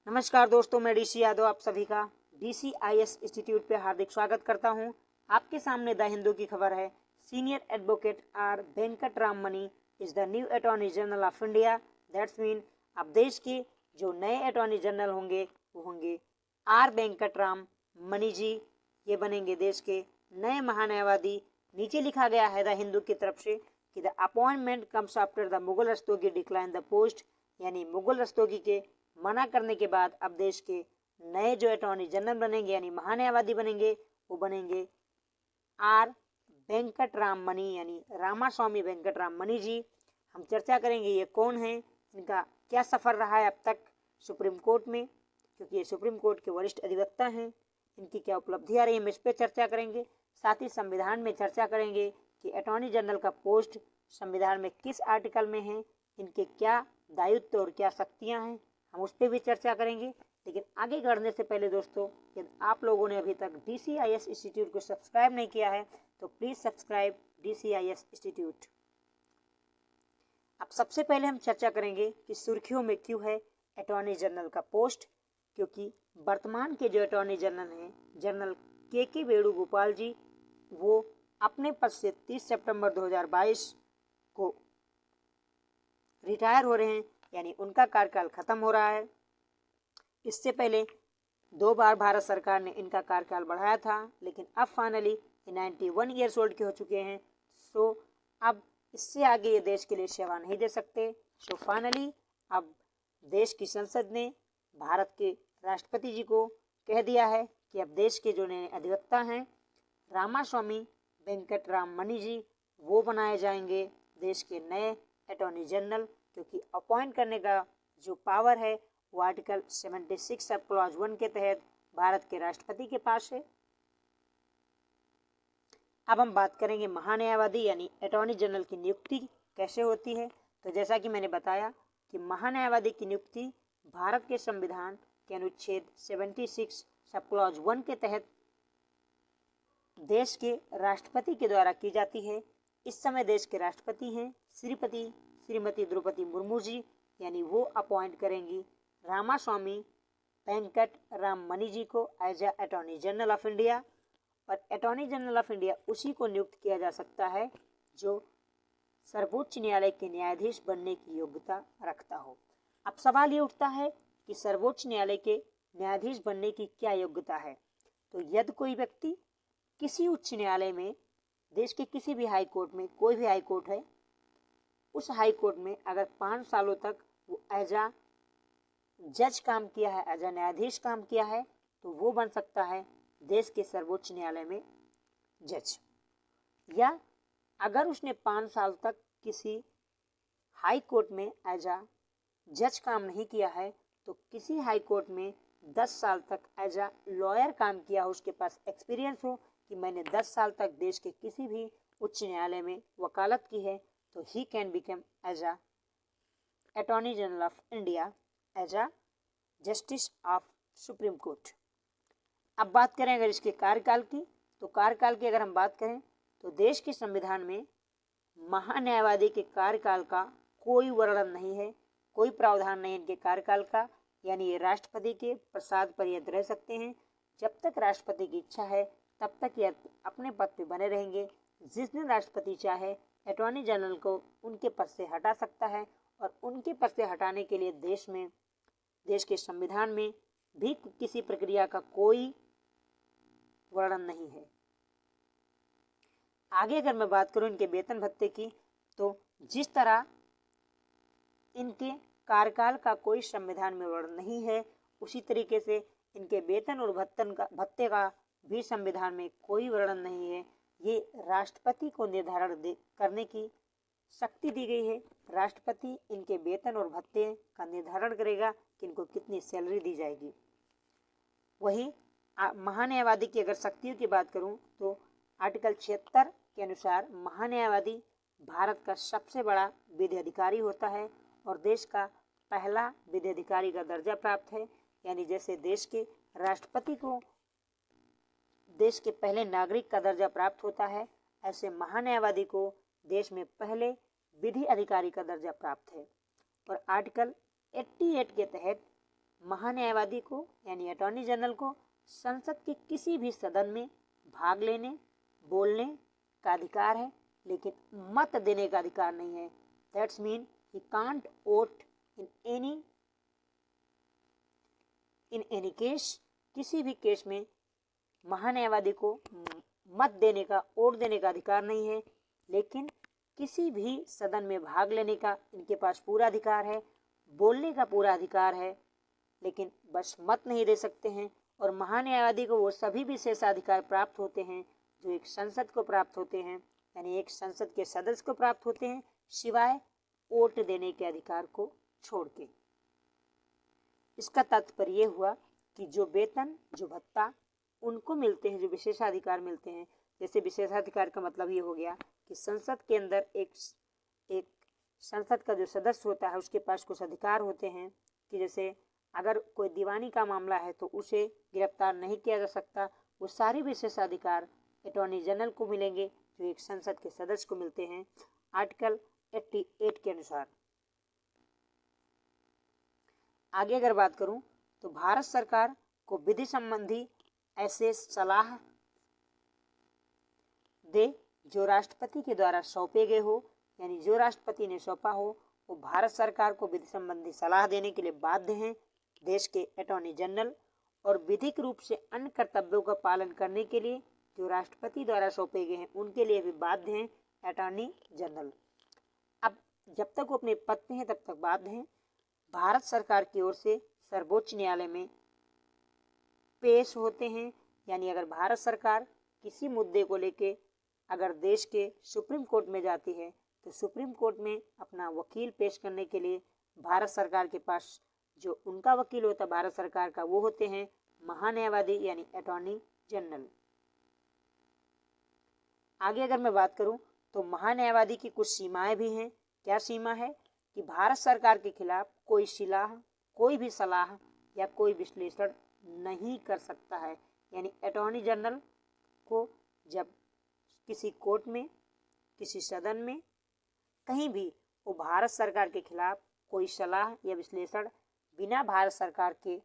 नमस्कार दोस्तों, मैं डीसी यादव आप सभी का DCIS इंस्टीट्यूट पे हार्दिक स्वागत करता हूं। आपके सामने द हिंदू की खबर है। Senior advocate R Venkataramani is the new attorney general of India. That's mean अब देश के जो नए अटॉर्नी जनरल होंगे वो होंगे आर वेंकट राम मनी जी। ये बनेंगे देश के नए महान्यायवादी। नीचे लिखा गया है द हिंदू की तरफ से कि the appointment comes after the Mughal Rastogi decline the post, यानी मुगल रस्तोगी के मना करने के बाद अब देश के नए जो अटॉर्नी जनरल बनेंगे यानी महान्यायवादी बनेंगे वो बनेंगे आर वेंकट राम मनी, यानी रामास्वामी वेंकट राम मनी जी। हम चर्चा करेंगे ये कौन है, इनका क्या सफर रहा है अब तक सुप्रीम कोर्ट में, क्योंकि ये सुप्रीम कोर्ट के वरिष्ठ अधिवक्ता हैं। इनकी क्या उपलब्धियां रही, हम इस पर चर्चा करेंगे। साथ ही संविधान में चर्चा करेंगे कि अटॉर्नी जनरल का पोस्ट संविधान में किस आर्टिकल में है, इनके क्या दायित्व और क्या शक्तियां हैं, हम उस पर भी चर्चा करेंगे। लेकिन आगे बढ़ने से पहले दोस्तों, यदि आप लोगों ने अभी तक DCIS इंस्टीट्यूट को सब्सक्राइब नहीं किया है तो प्लीज सब्सक्राइब DCIS इंस्टीट्यूट। अब सबसे पहले हम चर्चा करेंगे कि सुर्खियों में क्यों है अटॉर्नी जनरल का पोस्ट, क्योंकि वर्तमान के जो अटॉर्नी जनरल हैं जनरल के वेणुगोपाल जी, वो अपने पद से 30 सितंबर 2022 को रिटायर हो रहे हैं, यानी उनका कार्यकाल खत्म हो रहा है। इससे पहले 2 बार भारत सरकार ने इनका कार्यकाल बढ़ाया था, लेकिन अब फाइनली 91 ईयर्स ओल्ड के हो चुके हैं। सो अब इससे आगे ये देश के लिए सेवा नहीं दे सकते। सो फाइनली अब देश की संसद ने भारत के राष्ट्रपति जी को कह दिया है कि अब देश के जो नए अधिवक्ता हैं रामास्वामी वेंकट राम मनी जी, वो बनाए जाएंगे देश के नए अटॉर्नी जनरल, क्योंकि अपॉइंट करने का जो पावर है वो आर्टिकल 76 सब क्लॉज 1 के तहत भारत के राष्ट्रपति के पास है। अब हम बात करेंगे महान्यायवादी यानी अटॉर्नी जनरल की नियुक्ति कैसे होती है। तो जैसा कि मैंने बताया कि महान्यायवादी की नियुक्ति भारत के संविधान के अनुच्छेद 76 सब क्लॉज 1 के तहत देश के राष्ट्रपति के द्वारा की जाती है। इस समय देश के राष्ट्रपति हैं श्रीमती द्रौपदी मुर्मू जी, यानी वो अपॉइंट करेंगी रामास्वामी वेंकट राम मनी जी को as a attorney general of India. और अटॉर्नी जनरल ऑफ इंडिया उसी को नियुक्त किया जा सकता है जो सर्वोच्च न्यायालय के न्यायाधीश बनने की योग्यता रखता हो। अब सवाल ये उठता है कि सर्वोच्च न्यायालय के न्यायाधीश बनने की क्या योग्यता है। तो यदि कोई व्यक्ति किसी उच्च न्यायालय में, देश के किसी भी हाई कोर्ट में, कोई भी हाई कोर्ट है, उस हाई कोर्ट में अगर 5 सालों तक वो एज आ जज काम किया है, एज आ न्यायाधीश काम किया है, तो वो बन सकता है देश के सर्वोच्च न्यायालय में जज। या अगर उसने 5 साल तक किसी हाई कोर्ट में एज आ जज काम नहीं किया है, तो किसी हाई कोर्ट में 10 साल तक एज आ लॉयर काम किया हो, उसके पास एक्सपीरियंस हो कि मैंने 10 साल तक देश के किसी भी उच्च न्यायालय में वकालत की है, तो he can become as a attorney general of India, as a justice of supreme court. अब बात करें अगर इसके कार्यकाल की, तो कार्यकाल की अगर हम बात करें तो देश के संविधान में महान्यायवादी के कार्यकाल का कोई वर्णन नहीं है, कोई प्रावधान नहीं इनके कार्यकाल का, यानी ये राष्ट्रपति के प्रसाद पर्यंत रह सकते हैं। जब तक राष्ट्रपति की इच्छा है तब तक ये अपने पद पे बने रहेंगे। जिस दिन राष्ट्रपति चाहे अटॉर्नी जनरल को उनके पद से हटा सकता है, और उनके पद से हटाने के लिए देश के संविधान में भी किसी प्रक्रिया का कोई वर्णन नहीं है। आगे अगर मैं बात करूं इनके वेतन भत्ते की, तो जिस तरह इनके कार्यकाल का कोई संविधान में वर्णन नहीं है, उसी तरीके से इनके वेतन और भत्ते का भी संविधान में कोई वर्णन नहीं है। ये राष्ट्रपति को निर्धारण करने की शक्ति दी गई है। राष्ट्रपति इनके वेतन और भत्ते का निर्धारण करेगा कि इनको कितनी सैलरी दी जाएगी। वही महान्यायवादी की अगर शक्तियों की बात करूं तो आर्टिकल 76 के अनुसार महान्यायवादी भारत का सबसे बड़ा विधि अधिकारी होता है और देश का पहला विधि अधिकारी का दर्जा प्राप्त है। यानी जैसे देश के राष्ट्रपति को देश के पहले नागरिक का दर्जा प्राप्त होता है, ऐसे महान्यायवादी को देश में पहले विधि अधिकारी का दर्जा प्राप्त है। और आर्टिकल 88 के तहत महान्यायवादी को यानी अटॉर्नी जनरल को संसद के किसी भी सदन में भाग लेने, बोलने का अधिकार है, लेकिन मत देने का अधिकार नहीं है। That's mean he can't vote in any case. किसी भी केस में महान्यायवादी को मत देने का, वोट देने का अधिकार नहीं है, लेकिन किसी भी सदन में भाग लेने का इनके पास पूरा अधिकार है, बोलने का पूरा अधिकार है, लेकिन बस मत नहीं दे सकते हैं। और महान्यायवादी को वो सभी विशेषाधिकार प्राप्त होते हैं जो एक संसद को प्राप्त होते हैं, यानी एक संसद के सदस्य को प्राप्त होते हैं, सिवाय वोट देने के अधिकार को छोड़ के। इसका तात्पर्य ये हुआ कि जो वेतन, जो भत्ता उनको मिलते हैं, जो विशेषाधिकार मिलते हैं, जैसे विशेषाधिकार का मतलब ये हो गया कि संसद के अंदर एक संसद का जो सदस्य होता है उसके पास कुछ अधिकार होते हैं कि जैसे अगर कोई दीवानी का मामला है तो उसे गिरफ्तार नहीं किया जा सकता। वो सारे विशेषाधिकार अटॉर्नी जनरल को मिलेंगे जो एक संसद के सदस्य को मिलते हैं आर्टिकल 88 के अनुसार। आगे अगर बात करूं तो भारत सरकार को विधि संबंधी ऐसे सलाह दे जो राष्ट्रपति के द्वारा सौंपे गए हो, यानी जो राष्ट्रपति ने सौंपा हो वो भारत सरकार को विधि संबंधी सलाह देने के लिए बाध्य हैं देश के अटॉर्नी जनरल, और विधिक रूप से अन्य कर्तव्यों का पालन करने के लिए जो राष्ट्रपति द्वारा सौंपे गए हैं उनके लिए भी बाध्य हैं अटॉर्नी जनरल। अब जब तक वो अपने पद पे हैं तब तक बाध्य हैं। भारत सरकार की ओर से सर्वोच्च न्यायालय में पेश होते हैं, यानी अगर भारत सरकार किसी मुद्दे को लेके अगर देश के सुप्रीम कोर्ट में जाती है तो सुप्रीम कोर्ट में अपना वकील पेश करने के लिए भारत सरकार के पास जो उनका वकील होता है भारत सरकार का, वो होते हैं महान्यायवादी यानी अटॉर्नी जनरल। आगे अगर मैं बात करूं तो महान्यायवादी की कुछ सीमाएं भी हैं। क्या सीमा है कि भारत सरकार के खिलाफ कोई भी सलाह या कोई विश्लेषण नहीं कर सकता है, यानी अटॉर्नी जनरल को जब किसी कोर्ट में, किसी सदन में, कहीं भी वो भारत सरकार के खिलाफ कोई सलाह या विश्लेषण बिना भारत सरकार के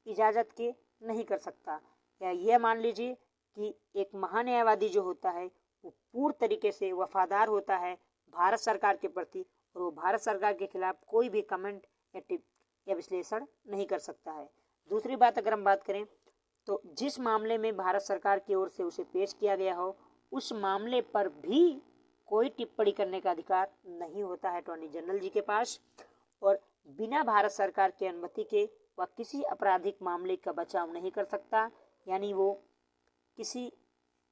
इजाजत के नहीं कर सकता। या यह मान लीजिए कि एक महान्यायवादी जो होता है वो पूर्ण तरीके से वफादार होता है भारत सरकार के प्रति, और वो भारत सरकार के खिलाफ कोई भी कमेंट या विश्लेषण नहीं कर सकता है। दूसरी बात अगर हम बात करें तो जिस मामले में भारत सरकार की ओर से उसे पेश किया गया हो उस मामले पर भी कोई टिप्पणी करने का अधिकार नहीं होता है अटॉर्नी जनरल जी के पास, और बिना भारत सरकार की अनुमति के वह किसी आपराधिक मामले का बचाव नहीं कर सकता। यानी वो किसी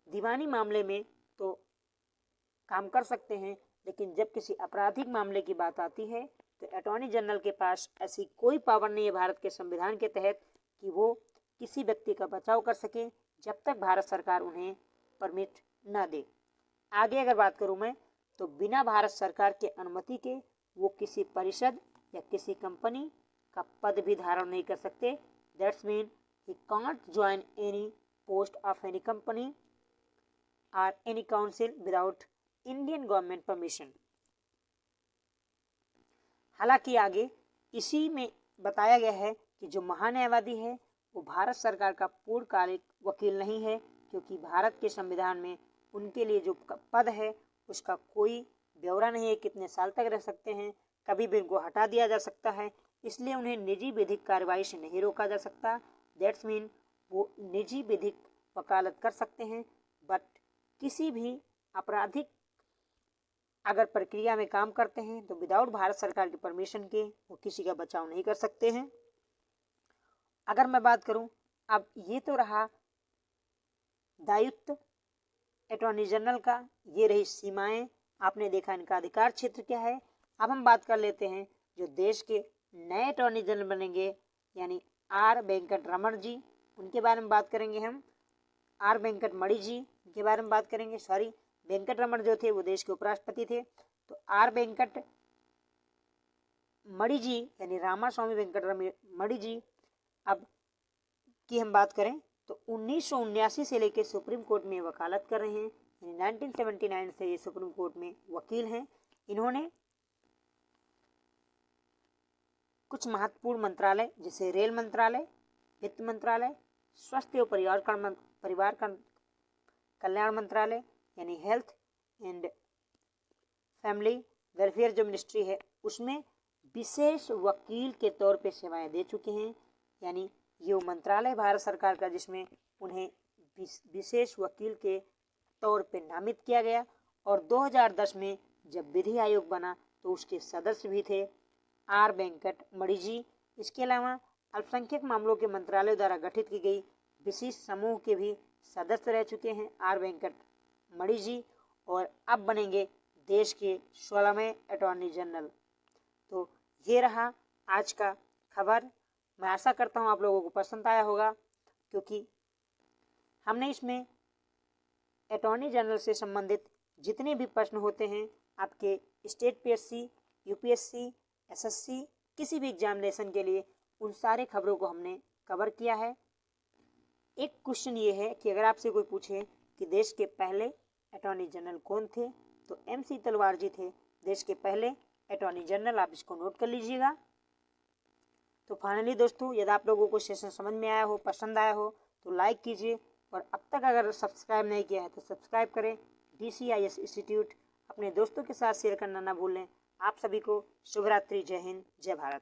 दीवानी मामले में तो काम कर सकते हैं, लेकिन जब किसी आपराधिक मामले की बात आती है तो अटॉर्नी जनरल के पास ऐसी कोई पावर नहीं है भारत के संविधान के तहत कि वो किसी व्यक्ति का बचाव कर सके जब तक भारत सरकार उन्हें परमिट न दे। आगे अगर बात करूं मैं तो बिना भारत सरकार के अनुमति के वो किसी परिषद या किसी कंपनी का पद भी धारण नहीं कर सकते। That's mean he can't join any post of any company or any council without Indian government permission. हालांकि आगे इसी में बताया गया है कि जो महान्यायवादी है वो भारत सरकार का पूर्णकालिक वकील नहीं है, क्योंकि भारत के संविधान में उनके लिए जो पद है उसका कोई ब्यौरा नहीं है, कितने साल तक रह सकते हैं, कभी भी उनको हटा दिया जा सकता है, इसलिए उन्हें निजी विधिक कार्रवाई से नहीं रोका जा सकता। दैट्स मीन वो निजी विधिक वकालत कर सकते हैं, बट किसी भी आपराधिक अगर प्रक्रिया में काम करते हैं तो विदाउट भारत सरकार की परमिशन के वो किसी का बचाव नहीं कर सकते हैं। अगर मैं बात करूं, अब ये तो रहा दायित्व अटॉर्नी जनरल का, ये रही सीमाएं, आपने देखा इनका अधिकार क्षेत्र क्या है। अब हम बात कर लेते हैं जो देश के नए अटॉर्नी जनरल बनेंगे यानी आर वेंकट रमन जी, उनके बारे में बात करेंगे हम। आर वेंकट मणि जी के बारे में बात करेंगे। वेंकट रमन जो थे वो देश के उपराष्ट्रपति थे, तो आर वेंकट मणि जी यानी रामास्वामी वेंकट मणि जी अब की हम बात करें तो 1979 से लेकर सुप्रीम कोर्ट में वकालत कर रहे हैं, यानी 1979 से ये सुप्रीम कोर्ट में वकील हैं। इन्होंने कुछ महत्वपूर्ण मंत्रालय जैसे रेल मंत्रालय, वित्त मंत्रालय, स्वास्थ्य और परिवार कल्याण मंत्रालय यानी हेल्थ एंड फैमिली वेलफेयर जो मिनिस्ट्री है उसमें विशेष वकील के तौर पे सेवाएं दे चुके हैं। यानी ये वो मंत्रालय भारत सरकार का जिसमें उन्हें विशेष वकील के तौर पे नामित किया गया। और 2010 में जब विधि आयोग बना तो उसके सदस्य भी थे आर वेंकट मणि जी। इसके अलावा अल्पसंख्यक मामलों के मंत्रालय द्वारा गठित की गई विशेष समूह के भी सदस्य रह चुके हैं आर वेंकट मणि जी, और अब बनेंगे देश के 16वें अटॉर्नी जनरल। तो ये रहा आज का खबर। मैं आशा करता हूँ आप लोगों को पसंद आया होगा, क्योंकि हमने इसमें अटॉर्नी जनरल से संबंधित जितने भी प्रश्न होते हैं आपके स्टेट पीएससी, यूपीएससी, एसएससी, किसी भी एग्जामिनेशन के लिए, उन सारे खबरों को हमने कवर किया है। एक क्वेश्चन ये है कि अगर आपसे कोई पूछे कि देश के पहले अटॉर्नी जनरल कौन थे, तो MC तलवार जी थे देश के पहले अटॉर्नी जनरल। आप इसको नोट कर लीजिएगा। तो फाइनली दोस्तों, यदि आप लोगों को सेशन समझ में आया हो, पसंद आया हो, तो लाइक कीजिए, और अब तक अगर सब्सक्राइब नहीं किया है तो सब्सक्राइब करें। DCIS इंस्टीट्यूट अपने दोस्तों के साथ शेयर करना ना भूलें। आप सभी को शुभ रात्रि। जय हिंद, जय भारत।